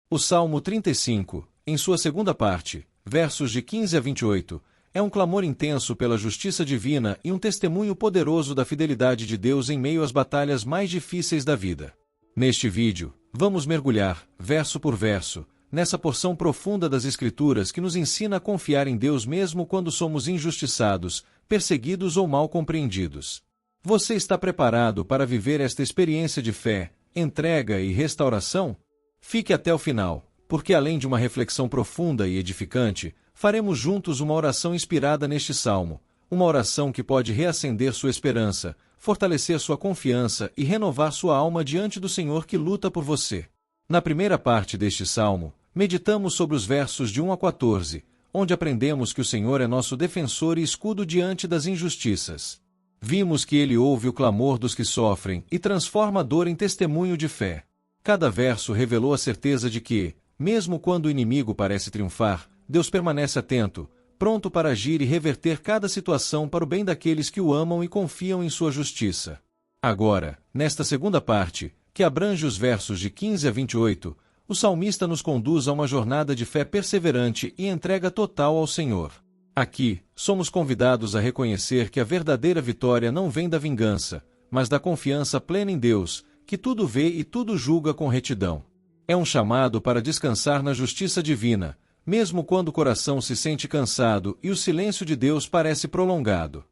O Salmo 35, em sua segunda parte, versos de 15 a 28, é um clamor intenso pela justiça divina e um testemunho poderoso da fidelidade de Deus em meio às batalhas mais difíceis da vida. Neste vídeo, vamos mergulhar, verso por verso, nessa porção profunda das Escrituras que nos ensina a confiar em Deus mesmo quando somos injustiçados, perseguidos ou mal compreendidos. Você está preparado para viver esta experiência de fé, entrega e restauração? Fique até o final, porque além de uma reflexão profunda e edificante, faremos juntos uma oração inspirada neste salmo, uma oração que pode reacender sua esperança, fortalecer sua confiança e renovar sua alma diante do Senhor que luta por você. Na primeira parte deste salmo, meditamos sobre os versos de 1 a 14, onde aprendemos que o Senhor é nosso defensor e escudo diante das injustiças. Vimos que Ele ouve o clamor dos que sofrem e transforma a dor em testemunho de fé. Cada verso revelou a certeza de que, mesmo quando o inimigo parece triunfar, Deus permanece atento, pronto para agir e reverter cada situação para o bem daqueles que o amam e confiam em sua justiça. Agora, nesta segunda parte, que abrange os versos de 15 a 28, o salmista nos conduz a uma jornada de fé perseverante e entrega total ao Senhor. Aqui, somos convidados a reconhecer que a verdadeira vitória não vem da vingança, mas da confiança plena em Deus, que tudo vê e tudo julga com retidão. É um chamado para descansar na justiça divina, mesmo quando o coração se sente cansado e o silêncio de Deus parece prolongado.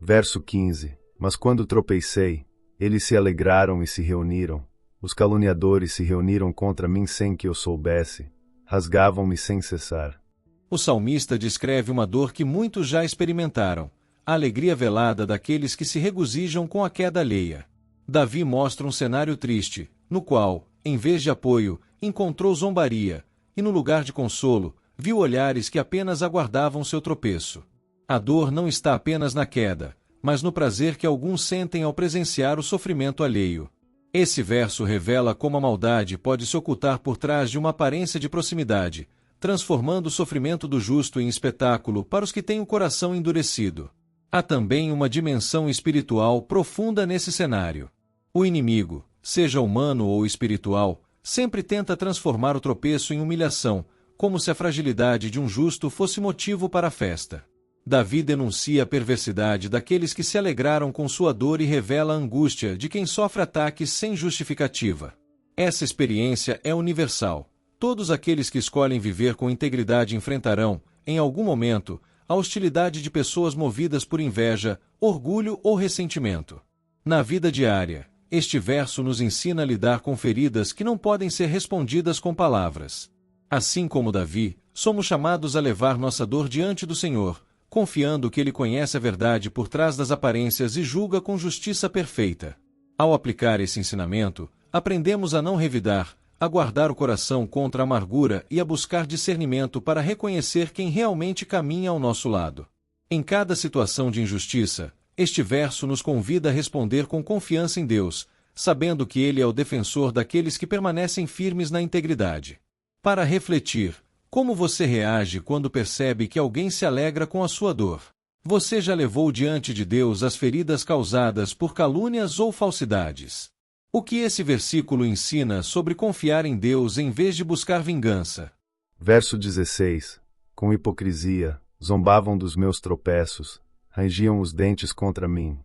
Verso 15. Mas quando tropecei, eles se alegraram e se reuniram. Os caluniadores se reuniram contra mim sem que eu soubesse. Rasgavam-me sem cessar. O salmista descreve uma dor que muitos já experimentaram, a alegria velada daqueles que se regozijam com a queda alheia. Davi mostra um cenário triste, no qual, em vez de apoio, encontrou zombaria, e no lugar de consolo, viu olhares que apenas aguardavam seu tropeço. A dor não está apenas na queda, mas no prazer que alguns sentem ao presenciar o sofrimento alheio. Esse verso revela como a maldade pode se ocultar por trás de uma aparência de proximidade, transformando o sofrimento do justo em espetáculo para os que têm o coração endurecido. Há também uma dimensão espiritual profunda nesse cenário. O inimigo, seja humano ou espiritual, sempre tenta transformar o tropeço em humilhação, como se a fragilidade de um justo fosse motivo para a festa. Davi denuncia a perversidade daqueles que se alegraram com sua dor e revela a angústia de quem sofre ataques sem justificativa. Essa experiência é universal. Todos aqueles que escolhem viver com integridade enfrentarão, em algum momento, a hostilidade de pessoas movidas por inveja, orgulho ou ressentimento. Na vida diária, este verso nos ensina a lidar com feridas que não podem ser respondidas com palavras. Assim como Davi, somos chamados a levar nossa dor diante do Senhor, confiando que Ele conhece a verdade por trás das aparências e julga com justiça perfeita. Ao aplicar esse ensinamento, aprendemos a não revidar, a guardar o coração contra a amargura e a buscar discernimento para reconhecer quem realmente caminha ao nosso lado. Em cada situação de injustiça, este verso nos convida a responder com confiança em Deus, sabendo que Ele é o defensor daqueles que permanecem firmes na integridade. Para refletir, como você reage quando percebe que alguém se alegra com a sua dor? Você já levou diante de Deus as feridas causadas por calúnias ou falsidades? O que esse versículo ensina sobre confiar em Deus em vez de buscar vingança? Verso 16. Com hipocrisia, zombavam dos meus tropeços, rangiam os dentes contra mim.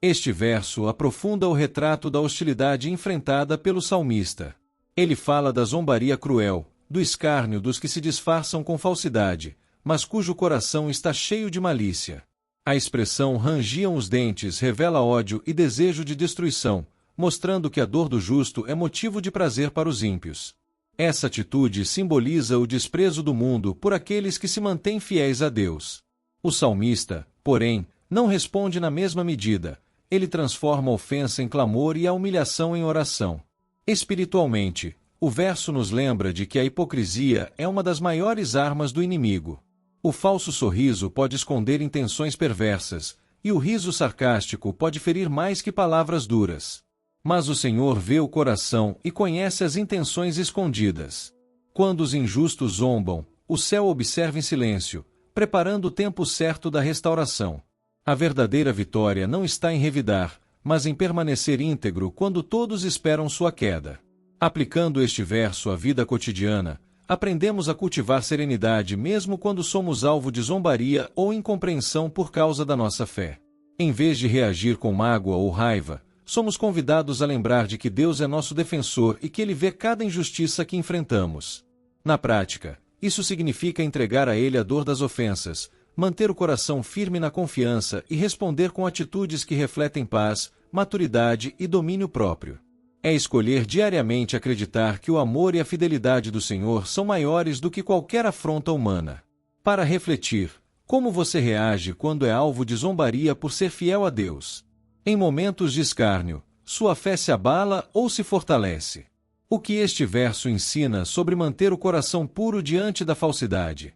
Este verso aprofunda o retrato da hostilidade enfrentada pelo salmista. Ele fala da zombaria cruel, do escárnio dos que se disfarçam com falsidade, mas cujo coração está cheio de malícia. A expressão rangiam os dentes revela ódio e desejo de destruição, mostrando que a dor do justo é motivo de prazer para os ímpios. Essa atitude simboliza o desprezo do mundo por aqueles que se mantêm fiéis a Deus. O salmista, porém, não responde na mesma medida. Ele transforma a ofensa em clamor e a humilhação em oração. Espiritualmente, o verso nos lembra de que a hipocrisia é uma das maiores armas do inimigo. O falso sorriso pode esconder intenções perversas, e o riso sarcástico pode ferir mais que palavras duras. Mas o Senhor vê o coração e conhece as intenções escondidas. Quando os injustos zombam, o céu observa em silêncio, preparando o tempo certo da restauração. A verdadeira vitória não está em revidar, mas em permanecer íntegro quando todos esperam sua queda. Aplicando este verso à vida cotidiana, aprendemos a cultivar serenidade mesmo quando somos alvo de zombaria ou incompreensão por causa da nossa fé. Em vez de reagir com mágoa ou raiva, somos convidados a lembrar de que Deus é nosso defensor e que Ele vê cada injustiça que enfrentamos. Na prática, isso significa entregar a Ele a dor das ofensas, manter o coração firme na confiança e responder com atitudes que refletem paz, maturidade e domínio próprio. É escolher diariamente acreditar que o amor e a fidelidade do Senhor são maiores do que qualquer afronta humana. Para refletir, como você reage quando é alvo de zombaria por ser fiel a Deus? Em momentos de escárnio, sua fé se abala ou se fortalece? O que este verso ensina sobre manter o coração puro diante da falsidade?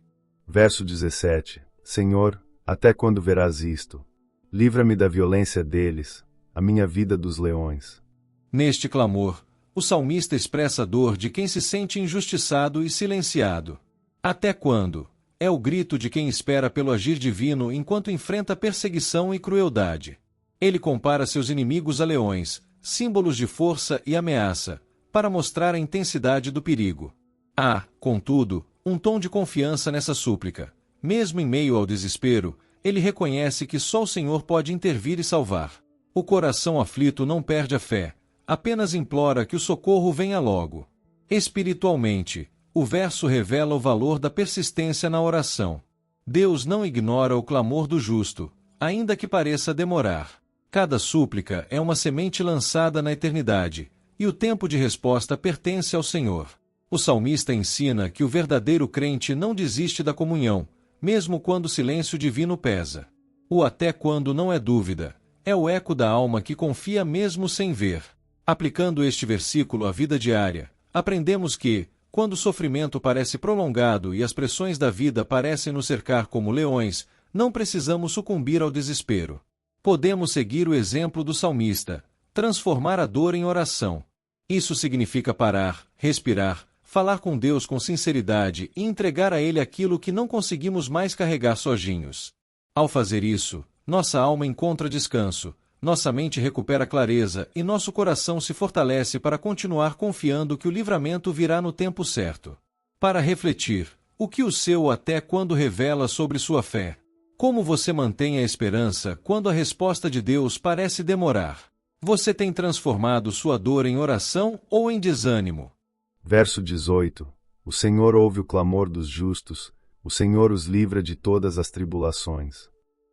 Verso 17. Senhor, até quando verás isto? Livra-me da violência deles, a minha vida dos leões. Neste clamor, o salmista expressa a dor de quem se sente injustiçado e silenciado. Até quando? É o grito de quem espera pelo agir divino enquanto enfrenta perseguição e crueldade. Ele compara seus inimigos a leões, símbolos de força e ameaça, para mostrar a intensidade do perigo. Há, contudo, um tom de confiança nessa súplica. Mesmo em meio ao desespero, ele reconhece que só o Senhor pode intervir e salvar. O coração aflito não perde a fé, apenas implora que o socorro venha logo. Espiritualmente, o verso revela o valor da persistência na oração. Deus não ignora o clamor do justo, ainda que pareça demorar. Cada súplica é uma semente lançada na eternidade, e o tempo de resposta pertence ao Senhor. O salmista ensina que o verdadeiro crente não desiste da comunhão, mesmo quando o silêncio divino pesa. O até quando não é dúvida, é o eco da alma que confia mesmo sem ver. Aplicando este versículo à vida diária, aprendemos que, quando o sofrimento parece prolongado e as pressões da vida parecem nos cercar como leões, não precisamos sucumbir ao desespero. Podemos seguir o exemplo do salmista, transformar a dor em oração. Isso significa parar, respirar, falar com Deus com sinceridade e entregar a Ele aquilo que não conseguimos mais carregar sozinhos. Ao fazer isso, nossa alma encontra descanso, nossa mente recupera clareza e nosso coração se fortalece para continuar confiando que o livramento virá no tempo certo. Para refletir, o que o seu até quando revela sobre sua fé? Como você mantém a esperança quando a resposta de Deus parece demorar? Você tem transformado sua dor em oração ou em desânimo? Verso 18. O Senhor ouve o clamor dos justos, o Senhor os livra de todas as tribulações.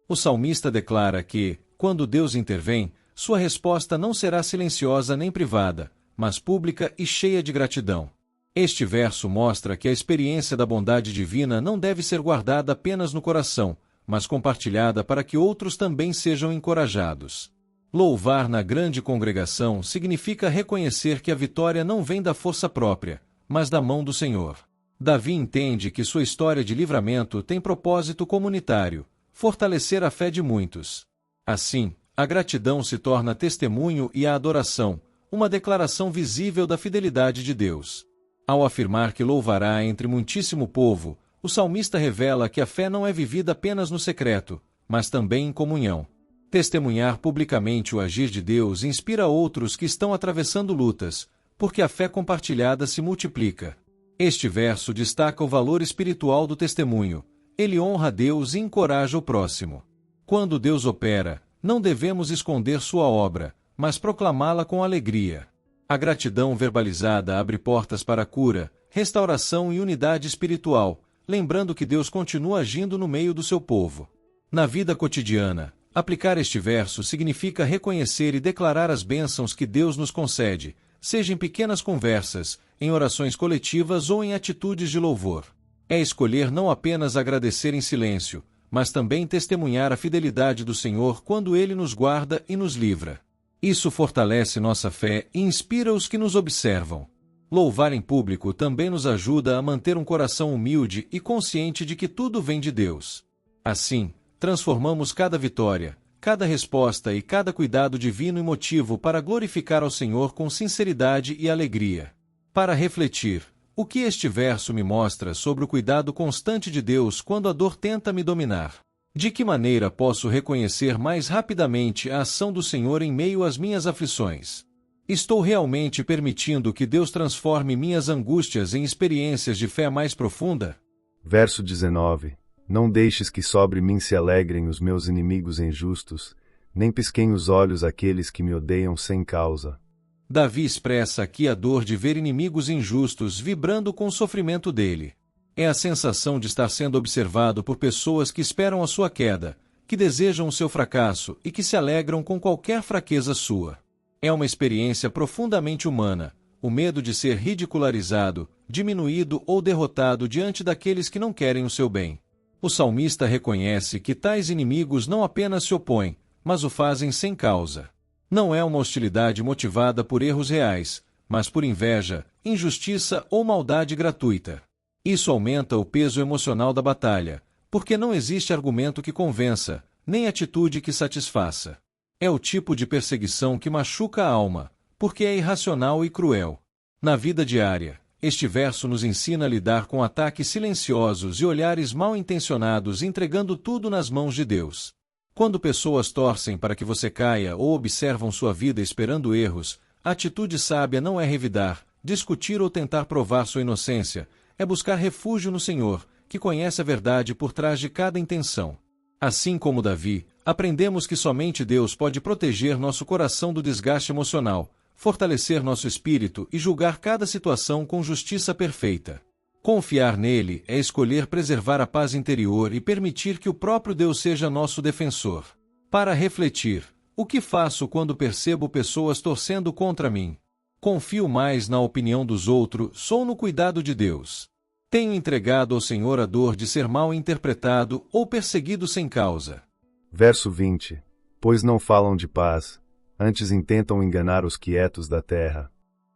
O salmista declara que, quando Deus intervém, sua resposta não será silenciosa nem privada, mas pública e cheia de gratidão. Este verso mostra que a experiência da bondade divina não deve ser guardada apenas no coração, mas compartilhada para que outros também sejam encorajados. Louvar na grande congregação significa reconhecer que a vitória não vem da força própria, mas da mão do Senhor. Davi entende que sua história de livramento tem propósito comunitário, fortalecer a fé de muitos. Assim, a gratidão se torna testemunho e a adoração, uma declaração visível da fidelidade de Deus. Ao afirmar que louvará entre muitíssimo povo, o salmista revela que a fé não é vivida apenas no secreto, mas também em comunhão. Testemunhar publicamente o agir de Deus inspira outros que estão atravessando lutas, porque a fé compartilhada se multiplica. Este verso destaca o valor espiritual do testemunho. Ele honra Deus e encoraja o próximo. Quando Deus opera, não devemos esconder sua obra, mas proclamá-la com alegria. A gratidão verbalizada abre portas para a cura, restauração e unidade espiritual, lembrando que Deus continua agindo no meio do seu povo. Na vida cotidiana, aplicar este verso significa reconhecer e declarar as bênçãos que Deus nos concede, seja em pequenas conversas, em orações coletivas ou em atitudes de louvor. É escolher não apenas agradecer em silêncio, mas também testemunhar a fidelidade do Senhor quando Ele nos guarda e nos livra. Isso fortalece nossa fé e inspira os que nos observam. Louvar em público também nos ajuda a manter um coração humilde e consciente de que tudo vem de Deus. Assim, transformamos cada vitória, cada resposta e cada cuidado divino e motivo para glorificar ao Senhor com sinceridade e alegria. Para refletir, o que este verso me mostra sobre o cuidado constante de Deus quando a dor tenta me dominar? De que maneira posso reconhecer mais rapidamente a ação do Senhor em meio às minhas aflições? Estou realmente permitindo que Deus transforme minhas angústias em experiências de fé mais profunda? Verso 19. Não deixes que sobre mim se alegrem os meus inimigos injustos, nem pisquem os olhos aqueles que me odeiam sem causa. Davi expressa aqui a dor de ver inimigos injustos vibrando com o sofrimento dele. É a sensação de estar sendo observado por pessoas que esperam a sua queda, que desejam o seu fracasso e que se alegram com qualquer fraqueza sua. É uma experiência profundamente humana, o medo de ser ridicularizado, diminuído ou derrotado diante daqueles que não querem o seu bem. O salmista reconhece que tais inimigos não apenas se opõem, mas o fazem sem causa. Não é uma hostilidade motivada por erros reais, mas por inveja, injustiça ou maldade gratuita. Isso aumenta o peso emocional da batalha, porque não existe argumento que convença, nem atitude que satisfaça. É o tipo de perseguição que machuca a alma, porque é irracional e cruel. Na vida diária, este verso nos ensina a lidar com ataques silenciosos e olhares mal intencionados, entregando tudo nas mãos de Deus. Quando pessoas torcem para que você caia ou observam sua vida esperando erros, a atitude sábia não é revidar, discutir ou tentar provar sua inocência, é buscar refúgio no Senhor, que conhece a verdade por trás de cada intenção. Assim como Davi, aprendemos que somente Deus pode proteger nosso coração do desgaste emocional, fortalecer nosso espírito e julgar cada situação com justiça perfeita. Confiar nele é escolher preservar a paz interior e permitir que o próprio Deus seja nosso defensor. Para refletir, o que faço quando percebo pessoas torcendo contra mim? Confio mais na opinião dos outros ou no cuidado de Deus? Tenho entregado ao Senhor a dor de ser mal interpretado ou perseguido sem causa? Verso 20. Pois não falam de paz, antes intentam enganar os quietos da terra.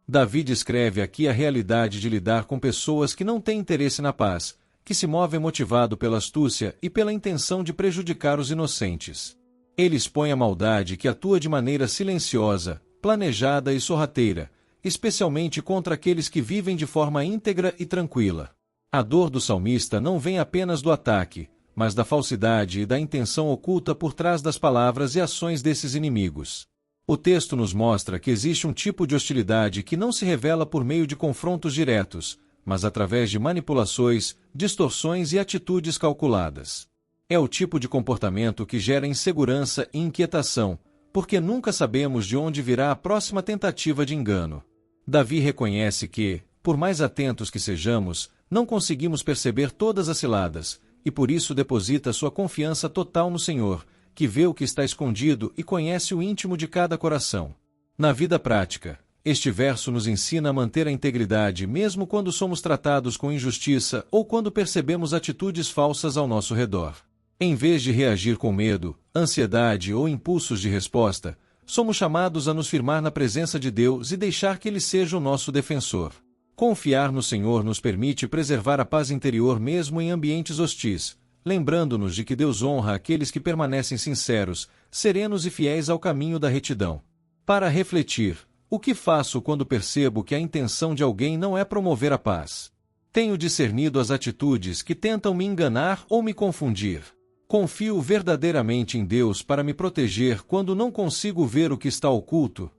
Davi descreve aqui a realidade de lidar com pessoas que não têm interesse na paz, que se movem motivado pela astúcia e pela intenção de prejudicar os inocentes. Ele expõe a maldade que atua de maneira silenciosa, planejada e sorrateira, especialmente contra aqueles que vivem de forma íntegra e tranquila. A dor do salmista não vem apenas do ataque, mas da falsidade e da intenção oculta por trás das palavras e ações desses inimigos. O texto nos mostra que existe um tipo de hostilidade que não se revela por meio de confrontos diretos, mas através de manipulações, distorções e atitudes calculadas. É o tipo de comportamento que gera insegurança e inquietação, porque nunca sabemos de onde virá a próxima tentativa de engano. Davi reconhece que, por mais atentos que sejamos, não conseguimos perceber todas as ciladas, e por isso deposita sua confiança total no Senhor, que vê o que está escondido e conhece o íntimo de cada coração. Na vida prática, este verso nos ensina a manter a integridade mesmo quando somos tratados com injustiça ou quando percebemos atitudes falsas ao nosso redor. Em vez de reagir com medo, ansiedade ou impulsos de resposta, somos chamados a nos firmar na presença de Deus e deixar que Ele seja o nosso defensor. Confiar no Senhor nos permite preservar a paz interior mesmo em ambientes hostis, lembrando-nos de que Deus honra aqueles que permanecem sinceros, serenos e fiéis ao caminho da retidão. Para refletir, o que faço quando percebo que a intenção de alguém não é promover a paz? Tenho discernido as atitudes que tentam me enganar ou me confundir. Confio verdadeiramente em Deus para me proteger quando não consigo ver o que está oculto?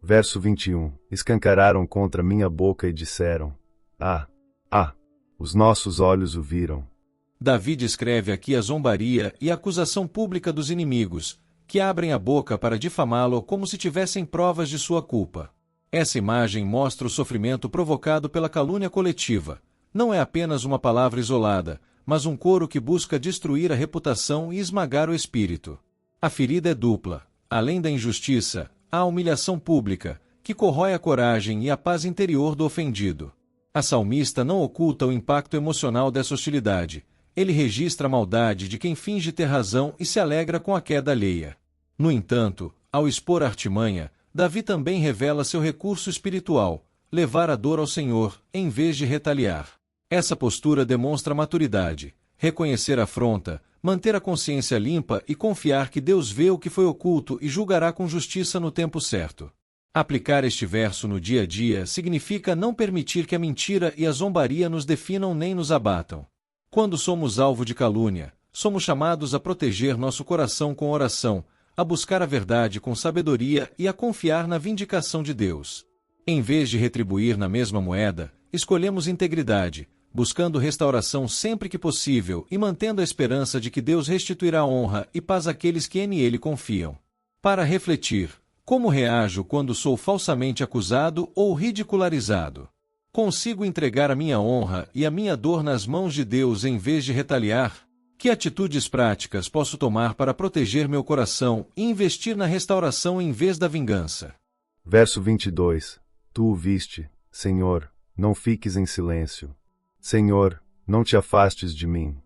Verso 21. Escancararam contra minha boca e disseram: os nossos olhos o viram. Davi descreve aqui a zombaria e a acusação pública dos inimigos, que abrem a boca para difamá-lo como se tivessem provas de sua culpa. Essa imagem mostra o sofrimento provocado pela calúnia coletiva. Não é apenas uma palavra isolada, mas um coro que busca destruir a reputação e esmagar o espírito. A ferida é dupla. Além da injustiça, há a humilhação pública, que corrói a coragem e a paz interior do ofendido. A salmista não oculta o impacto emocional dessa hostilidade. Ele registra a maldade de quem finge ter razão e se alegra com a queda alheia. No entanto, ao expor a artimanha, Davi também revela seu recurso espiritual, levar a dor ao Senhor, em vez de retaliar. Essa postura demonstra maturidade, reconhecer a afronta, manter a consciência limpa e confiar que Deus vê o que foi oculto e julgará com justiça no tempo certo. Aplicar este verso no dia a dia significa não permitir que a mentira e a zombaria nos definam nem nos abatam. Quando somos alvo de calúnia, somos chamados a proteger nosso coração com oração, a buscar a verdade com sabedoria e a confiar na vindicação de Deus. Em vez de retribuir na mesma moeda, escolhemos integridade, buscando restauração sempre que possível e mantendo a esperança de que Deus restituirá honra e paz àqueles que nele confiam. Para refletir, como reajo quando sou falsamente acusado ou ridicularizado? Consigo entregar a minha honra e a minha dor nas mãos de Deus em vez de retaliar? Que atitudes práticas posso tomar para proteger meu coração e investir na restauração em vez da vingança? Verso 22. Tu o viste, Senhor, não fiques em silêncio. Senhor, não te afastes de mim.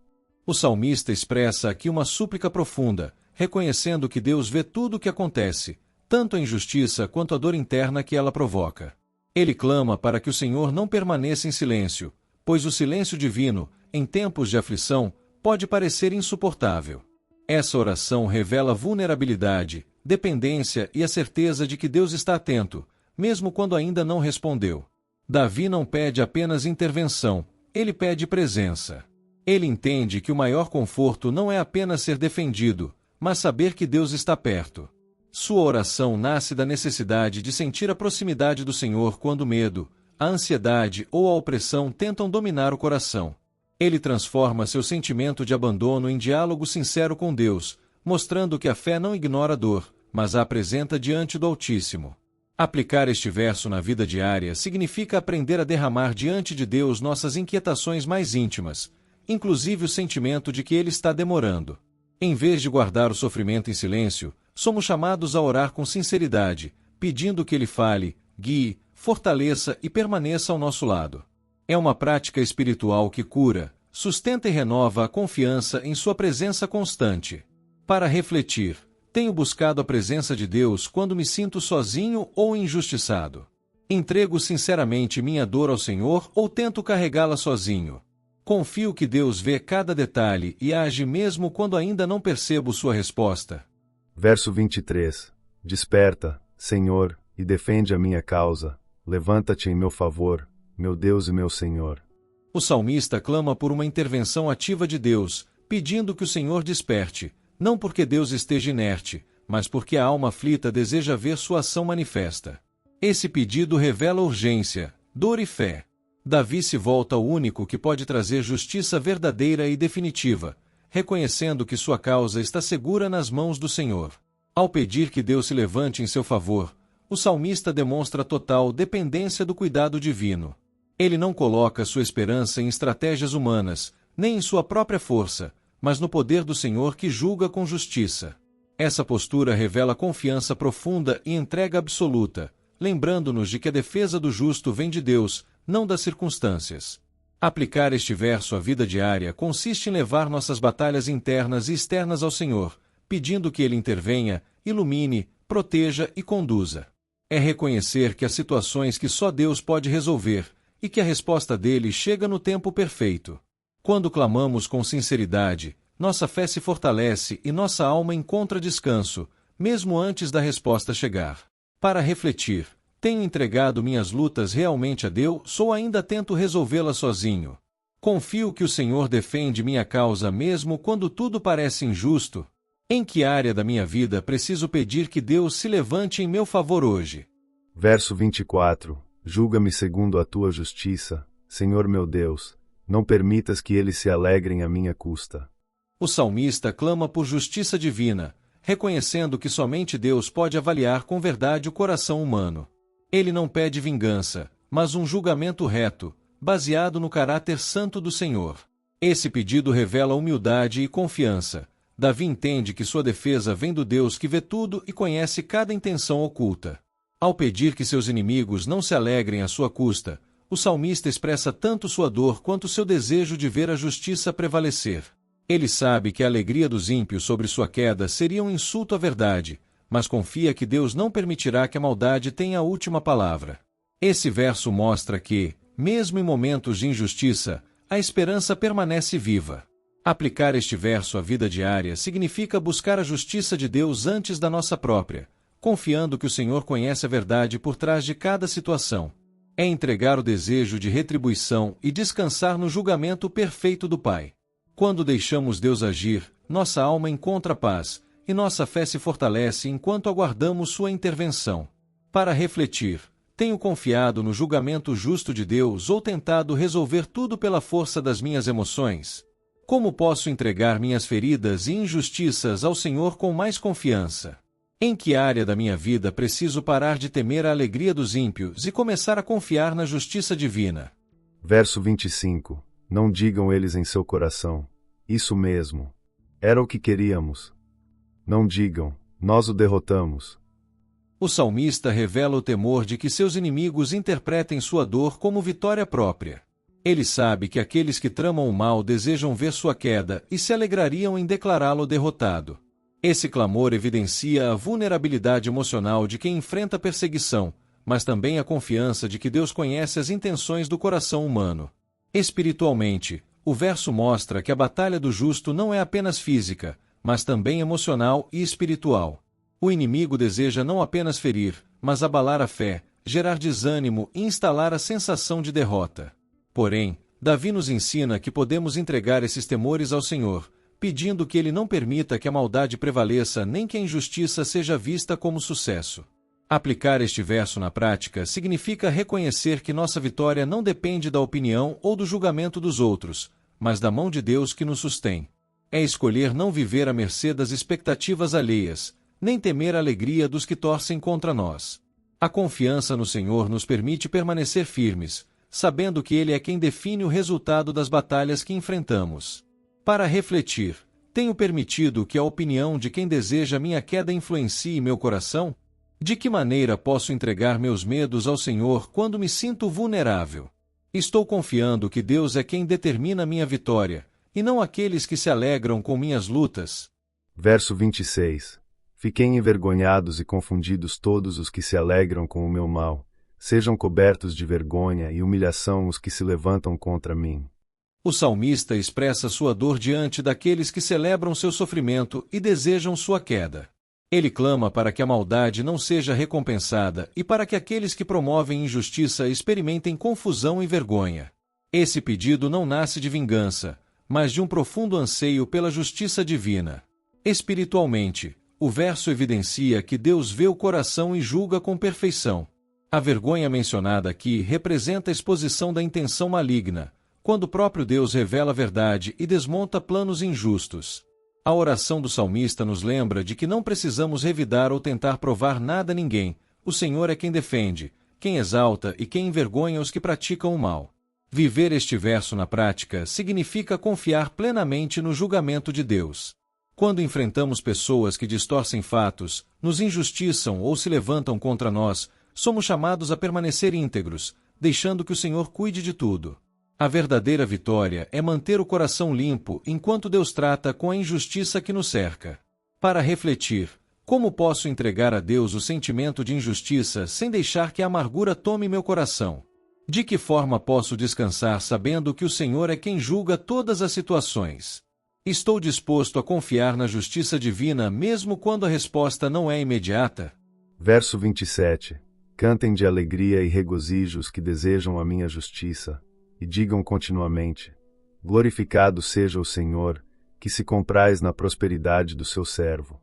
O salmista expressa aqui uma súplica profunda, reconhecendo que Deus vê tudo o que acontece, tanto a injustiça quanto a dor interna que ela provoca. Ele clama para que o Senhor não permaneça em silêncio, pois o silêncio divino, em tempos de aflição, pode parecer insuportável. Essa oração revela vulnerabilidade, dependência e a certeza de que Deus está atento, mesmo quando ainda não respondeu. Davi não pede apenas intervenção, ele pede presença. Ele entende que o maior conforto não é apenas ser defendido, mas saber que Deus está perto. Sua oração nasce da necessidade de sentir a proximidade do Senhor quando o medo, a ansiedade ou a opressão tentam dominar o coração. Ele transforma seu sentimento de abandono em diálogo sincero com Deus, mostrando que a fé não ignora a dor, mas a apresenta diante do Altíssimo. Aplicar este verso na vida diária significa aprender a derramar diante de Deus nossas inquietações mais íntimas, inclusive o sentimento de que Ele está demorando. Em vez de guardar o sofrimento em silêncio, somos chamados a orar com sinceridade, pedindo que Ele fale, guie, fortaleça e permaneça ao nosso lado. É uma prática espiritual que cura, sustenta e renova a confiança em sua presença constante. Para refletir, tenho buscado a presença de Deus quando me sinto sozinho ou injustiçado. Entrego sinceramente minha dor ao Senhor ou tento carregá-la sozinho? Confio que Deus vê cada detalhe e age mesmo quando ainda não percebo sua resposta. Verso 23. Desperta, Senhor, e defende a minha causa. Levanta-te em meu favor, meu Deus e meu Senhor. O salmista clama por uma intervenção ativa de Deus, pedindo que o Senhor desperte, não porque Deus esteja inerte, mas porque a alma aflita deseja ver sua ação manifesta. Esse pedido revela urgência, dor e fé. Davi se volta ao único que pode trazer justiça verdadeira e definitiva, reconhecendo que sua causa está segura nas mãos do Senhor. Ao pedir que Deus se levante em seu favor, o salmista demonstra total dependência do cuidado divino. Ele não coloca sua esperança em estratégias humanas, nem em sua própria força, mas no poder do Senhor que julga com justiça. Essa postura revela confiança profunda e entrega absoluta, lembrando-nos de que a defesa do justo vem de Deus, não das circunstâncias. Aplicar este verso à vida diária consiste em levar nossas batalhas internas e externas ao Senhor, pedindo que Ele intervenha, ilumine, proteja e conduza. É reconhecer que há situações que só Deus pode resolver, e que a resposta dele chega no tempo perfeito. Quando clamamos com sinceridade, nossa fé se fortalece e nossa alma encontra descanso, mesmo antes da resposta chegar. Para refletir, tenho entregado minhas lutas realmente a Deus ou ainda tento resolvê-las sozinho? Confio que o Senhor defende minha causa mesmo quando tudo parece injusto? Em que área da minha vida preciso pedir que Deus se levante em meu favor hoje? Verso 24. Julga-me segundo a tua justiça, Senhor meu Deus, não permitas que eles se alegrem à minha custa. O salmista clama por justiça divina, reconhecendo que somente Deus pode avaliar com verdade o coração humano. Ele não pede vingança, mas um julgamento reto, baseado no caráter santo do Senhor. Esse pedido revela humildade e confiança. Davi entende que sua defesa vem do Deus que vê tudo e conhece cada intenção oculta. Ao pedir que seus inimigos não se alegrem à sua custa, o salmista expressa tanto sua dor quanto seu desejo de ver a justiça prevalecer. Ele sabe que a alegria dos ímpios sobre sua queda seria um insulto à verdade, mas confia que Deus não permitirá que a maldade tenha a última palavra. Esse verso mostra que, mesmo em momentos de injustiça, a esperança permanece viva. Aplicar este verso à vida diária significa buscar a justiça de Deus antes da nossa própria, confiando que o Senhor conhece a verdade por trás de cada situação. É entregar o desejo de retribuição e descansar no julgamento perfeito do Pai. Quando deixamos Deus agir, nossa alma encontra paz, e nossa fé se fortalece enquanto aguardamos sua intervenção. Para refletir, tenho confiado no julgamento justo de Deus ou tentado resolver tudo pela força das minhas emoções? Como posso entregar minhas feridas e injustiças ao Senhor com mais confiança? Em que área da minha vida preciso parar de temer a alegria dos ímpios e começar a confiar na justiça divina? Verso 25. Não digam eles em seu coração: isso mesmo. Era o que queríamos. Não digam: nós o derrotamos. O salmista revela o temor de que seus inimigos interpretem sua dor como vitória própria. Ele sabe que aqueles que tramam o mal desejam ver sua queda e se alegrariam em declará-lo derrotado. Esse clamor evidencia a vulnerabilidade emocional de quem enfrenta perseguição, mas também a confiança de que Deus conhece as intenções do coração humano. Espiritualmente, o verso mostra que a batalha do justo não é apenas física, mas também emocional e espiritual. O inimigo deseja não apenas ferir, mas abalar a fé, gerar desânimo e instalar a sensação de derrota. Porém, Davi nos ensina que podemos entregar esses temores ao Senhor, pedindo que Ele não permita que a maldade prevaleça nem que a injustiça seja vista como sucesso. Aplicar este verso na prática significa reconhecer que nossa vitória não depende da opinião ou do julgamento dos outros, mas da mão de Deus que nos sustém. É escolher não viver à mercê das expectativas alheias, nem temer a alegria dos que torcem contra nós. A confiança no Senhor nos permite permanecer firmes, sabendo que Ele é quem define o resultado das batalhas que enfrentamos. Para refletir, tenho permitido que a opinião de quem deseja minha queda influencie meu coração? De que maneira posso entregar meus medos ao Senhor quando me sinto vulnerável? Estou confiando que Deus é quem determina minha vitória, e não aqueles que se alegram com minhas lutas. Verso 26. Fiquem envergonhados e confundidos todos os que se alegram com o meu mal. Sejam cobertos de vergonha e humilhação os que se levantam contra mim. O salmista expressa sua dor diante daqueles que celebram seu sofrimento e desejam sua queda. Ele clama para que a maldade não seja recompensada e para que aqueles que promovem injustiça experimentem confusão e vergonha. Esse pedido não nasce de vingança, mas de um profundo anseio pela justiça divina. Espiritualmente, o verso evidencia que Deus vê o coração e julga com perfeição. A vergonha mencionada aqui representa a exposição da intenção maligna, quando o próprio Deus revela a verdade e desmonta planos injustos. A oração do salmista nos lembra de que não precisamos revidar ou tentar provar nada a ninguém. O Senhor é quem defende, quem exalta e quem envergonha os que praticam o mal. Viver este verso na prática significa confiar plenamente no julgamento de Deus. Quando enfrentamos pessoas que distorcem fatos, nos injustiçam ou se levantam contra nós, somos chamados a permanecer íntegros, deixando que o Senhor cuide de tudo. A verdadeira vitória é manter o coração limpo enquanto Deus trata com a injustiça que nos cerca. Para refletir, como posso entregar a Deus o sentimento de injustiça sem deixar que a amargura tome meu coração? De que forma posso descansar sabendo que o Senhor é quem julga todas as situações? Estou disposto a confiar na justiça divina mesmo quando a resposta não é imediata? Verso 27. Cantem de alegria e regozijo os que desejam a minha justiça, e digam continuamente: glorificado seja o Senhor, que se compraz na prosperidade do seu servo.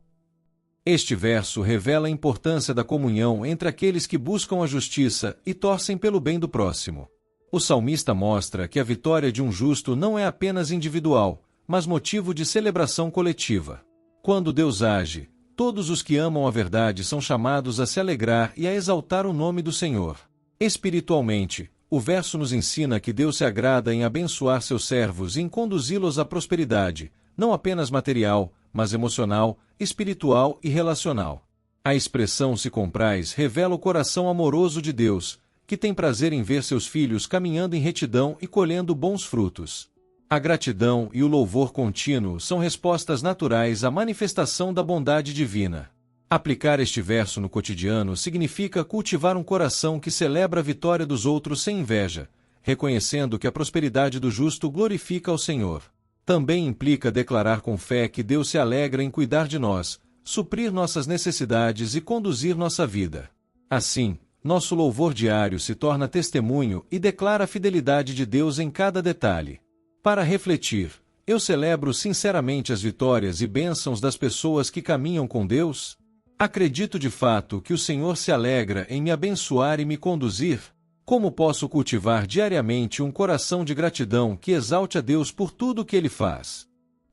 Este verso revela a importância da comunhão entre aqueles que buscam a justiça e torcem pelo bem do próximo. O salmista mostra que a vitória de um justo não é apenas individual, mas motivo de celebração coletiva. Quando Deus age, todos os que amam a verdade são chamados a se alegrar e a exaltar o nome do Senhor. Espiritualmente, o verso nos ensina que Deus se agrada em abençoar seus servos e em conduzi-los à prosperidade, não apenas material, mas emocional, espiritual e relacional. A expressão se compraz revela o coração amoroso de Deus, que tem prazer em ver seus filhos caminhando em retidão e colhendo bons frutos. A gratidão e o louvor contínuo são respostas naturais à manifestação da bondade divina. Aplicar este verso no cotidiano significa cultivar um coração que celebra a vitória dos outros sem inveja, reconhecendo que a prosperidade do justo glorifica ao Senhor. Também implica declarar com fé que Deus se alegra em cuidar de nós, suprir nossas necessidades e conduzir nossa vida. Assim, nosso louvor diário se torna testemunho e declara a fidelidade de Deus em cada detalhe. Para refletir, Eu celebro sinceramente as vitórias e bênçãos das pessoas que caminham com Deus? Acredito de fato que o Senhor se alegra em me abençoar e me conduzir? Como posso cultivar diariamente um coração de gratidão que exalte a Deus por tudo o que Ele faz?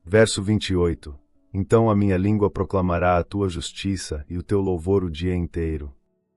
Verso 28. Então a minha língua proclamará a tua justiça e o teu louvor o dia inteiro.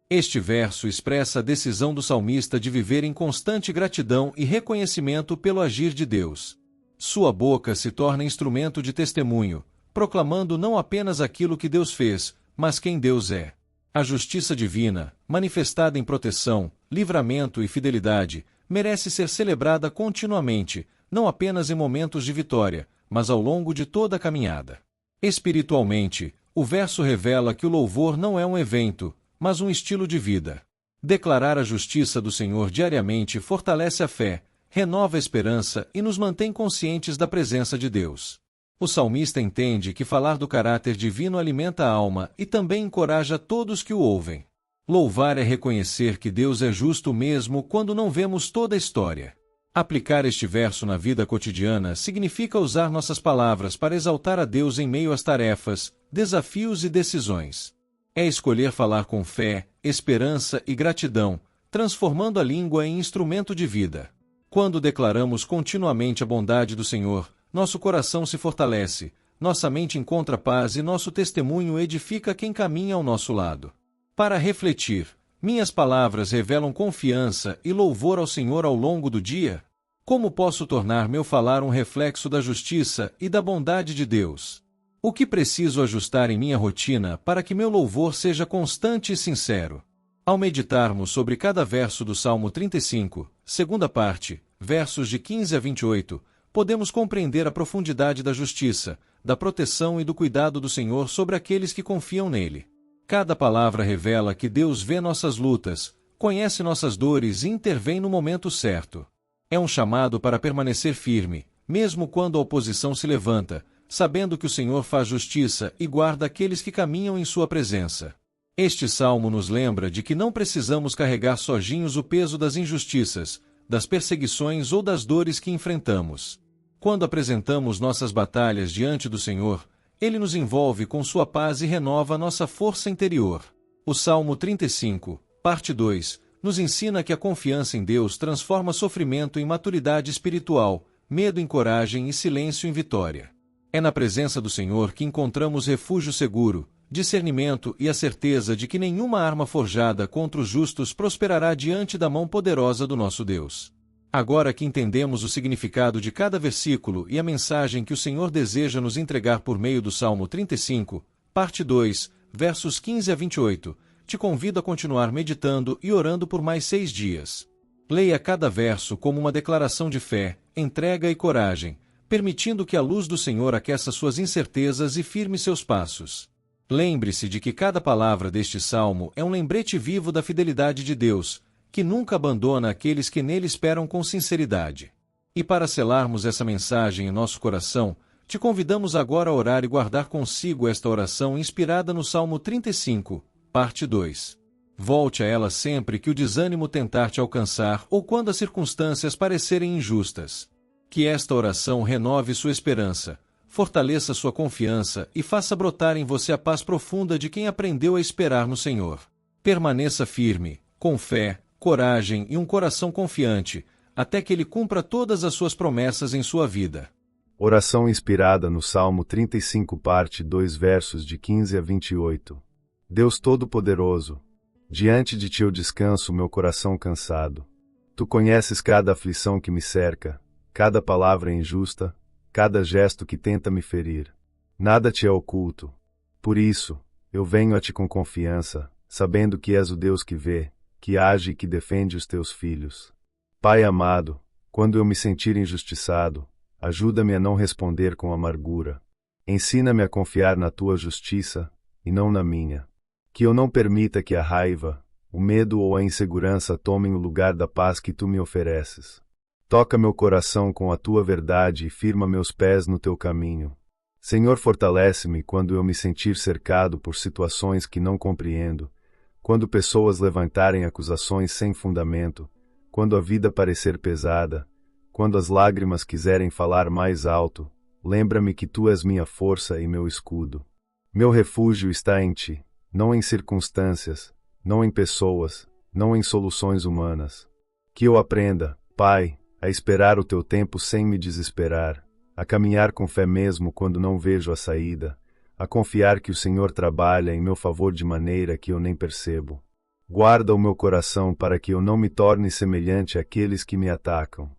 Este verso expressa a decisão do salmista de viver em constante gratidão e reconhecimento pelo agir de Deus. Sua boca se torna instrumento de testemunho, proclamando não apenas aquilo que Deus fez, mas quem Deus é. A justiça divina, manifestada em proteção, livramento e fidelidade, merece ser celebrada continuamente, não apenas em momentos de vitória, mas ao longo de toda a caminhada. Espiritualmente, o verso revela que o louvor não é um evento, mas um estilo de vida. Declarar a justiça do Senhor diariamente fortalece a fé, renova a esperança e nos mantém conscientes da presença de Deus. O salmista entende que falar do caráter divino alimenta a alma e também encoraja todos que o ouvem. Louvar é reconhecer que Deus é justo mesmo quando não vemos toda a história. Aplicar este verso na vida cotidiana significa usar nossas palavras para exaltar a Deus em meio às tarefas, desafios e decisões. É escolher falar com fé, esperança e gratidão, transformando a língua em instrumento de vida. Quando declaramos continuamente a bondade do Senhor, nosso coração se fortalece, nossa mente encontra paz e nosso testemunho edifica quem caminha ao nosso lado. Para refletir, minhas palavras revelam confiança e louvor ao Senhor ao longo do dia? Como posso tornar meu falar um reflexo da justiça e da bondade de Deus? O que preciso ajustar em minha rotina para que meu louvor seja constante e sincero? Ao meditarmos sobre cada verso do Salmo 35, segunda parte, versos de 15 a 28, podemos compreender a profundidade da justiça, da proteção e do cuidado do Senhor sobre aqueles que confiam nele. Cada palavra revela que Deus vê nossas lutas, conhece nossas dores e intervém no momento certo. É um chamado para permanecer firme, mesmo quando a oposição se levanta, sabendo que o Senhor faz justiça e guarda aqueles que caminham em sua presença. Este salmo nos lembra de que não precisamos carregar sozinhos o peso das injustiças, das perseguições ou das dores que enfrentamos. Quando apresentamos nossas batalhas diante do Senhor, Ele nos envolve com sua paz e renova nossa força interior. O Salmo 35, parte 2, nos ensina que a confiança em Deus transforma sofrimento em maturidade espiritual, medo em coragem e silêncio em vitória. É na presença do Senhor que encontramos refúgio seguro, discernimento e a certeza de que nenhuma arma forjada contra os justos prosperará diante da mão poderosa do nosso Deus. Agora que entendemos o significado de cada versículo e a mensagem que o Senhor deseja nos entregar por meio do Salmo 35, parte 2, versos 15 a 28, te convido a continuar meditando e orando por mais 6 dias. Leia cada verso como uma declaração de fé, entrega e coragem, permitindo que a luz do Senhor aqueça suas incertezas e firme seus passos. Lembre-se de que cada palavra deste salmo é um lembrete vivo da fidelidade de Deus, que nunca abandona aqueles que nele esperam com sinceridade. E para selarmos essa mensagem em nosso coração, te convidamos agora a orar e guardar consigo esta oração inspirada no Salmo 35, parte 2. Volte a ela sempre que o desânimo tentar te alcançar ou quando as circunstâncias parecerem injustas. Que esta oração renove sua esperança, fortaleça sua confiança e faça brotar em você a paz profunda de quem aprendeu a esperar no Senhor. Permaneça firme, com fé, coragem e um coração confiante, até que Ele cumpra todas as suas promessas em sua vida. Oração inspirada no Salmo 35, parte 2, versos de 15 a 28. Deus Todo-Poderoso, diante de Ti eu descanso meu coração cansado. Tu conheces cada aflição que me cerca, cada palavra injusta, cada gesto que tenta me ferir. Nada te é oculto. Por isso, eu venho a Ti com confiança, sabendo que és o Deus que vê, que age e que defende os Teus filhos. Pai amado, quando eu me sentir injustiçado, ajuda-me a não responder com amargura. Ensina-me a confiar na Tua justiça, e não na minha. Que eu não permita que a raiva, o medo ou a insegurança tomem o lugar da paz que Tu me ofereces. Toca meu coração com a Tua verdade e firma meus pés no Teu caminho. Senhor, fortalece-me quando eu me sentir cercado por situações que não compreendo, quando pessoas levantarem acusações sem fundamento, quando a vida parecer pesada, quando as lágrimas quiserem falar mais alto, lembra-me que tu és minha força e meu escudo. Meu refúgio está em ti, não em circunstâncias, não em pessoas, não em soluções humanas. Que eu aprenda, Pai, a esperar o teu tempo sem me desesperar, a caminhar com fé mesmo quando não vejo a saída, a confiar que o Senhor trabalha em meu favor de maneira que eu nem percebo. Guarda o meu coração para que eu não me torne semelhante àqueles que me atacam.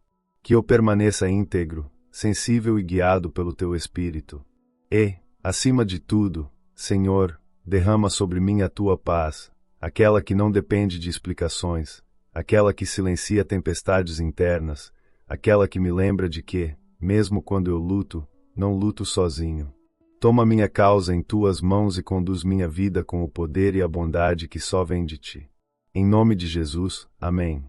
Que eu permaneça íntegro, sensível e guiado pelo teu Espírito. E, acima de tudo, Senhor, derrama sobre mim a tua paz, aquela que não depende de explicações, aquela que silencia tempestades internas, aquela que me lembra de que, mesmo quando eu luto, não luto sozinho. Toma minha causa em tuas mãos e conduz minha vida com o poder e a bondade que só vem de ti. Em nome de Jesus, amém.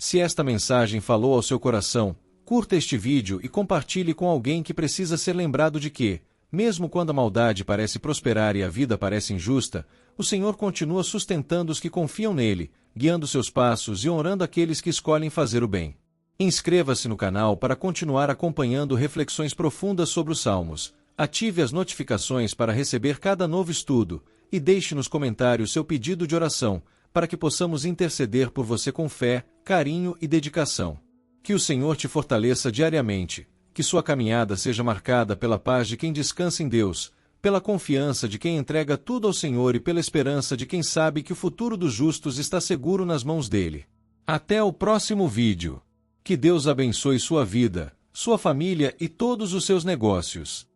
Se esta mensagem falou ao seu coração, curta este vídeo e compartilhe com alguém que precisa ser lembrado de que, mesmo quando a maldade parece prosperar e a vida parece injusta, o Senhor continua sustentando os que confiam nele, guiando seus passos e honrando aqueles que escolhem fazer o bem. Inscreva-se no canal para continuar acompanhando reflexões profundas sobre os Salmos. Ative as notificações para receber cada novo estudo e deixe nos comentários seu pedido de oração, para que possamos interceder por você com fé, carinho e dedicação. Que o Senhor te fortaleça diariamente, que sua caminhada seja marcada pela paz de quem descansa em Deus, pela confiança de quem entrega tudo ao Senhor e pela esperança de quem sabe que o futuro dos justos está seguro nas mãos dele. Até o próximo vídeo. Que Deus abençoe sua vida, sua família e todos os seus negócios.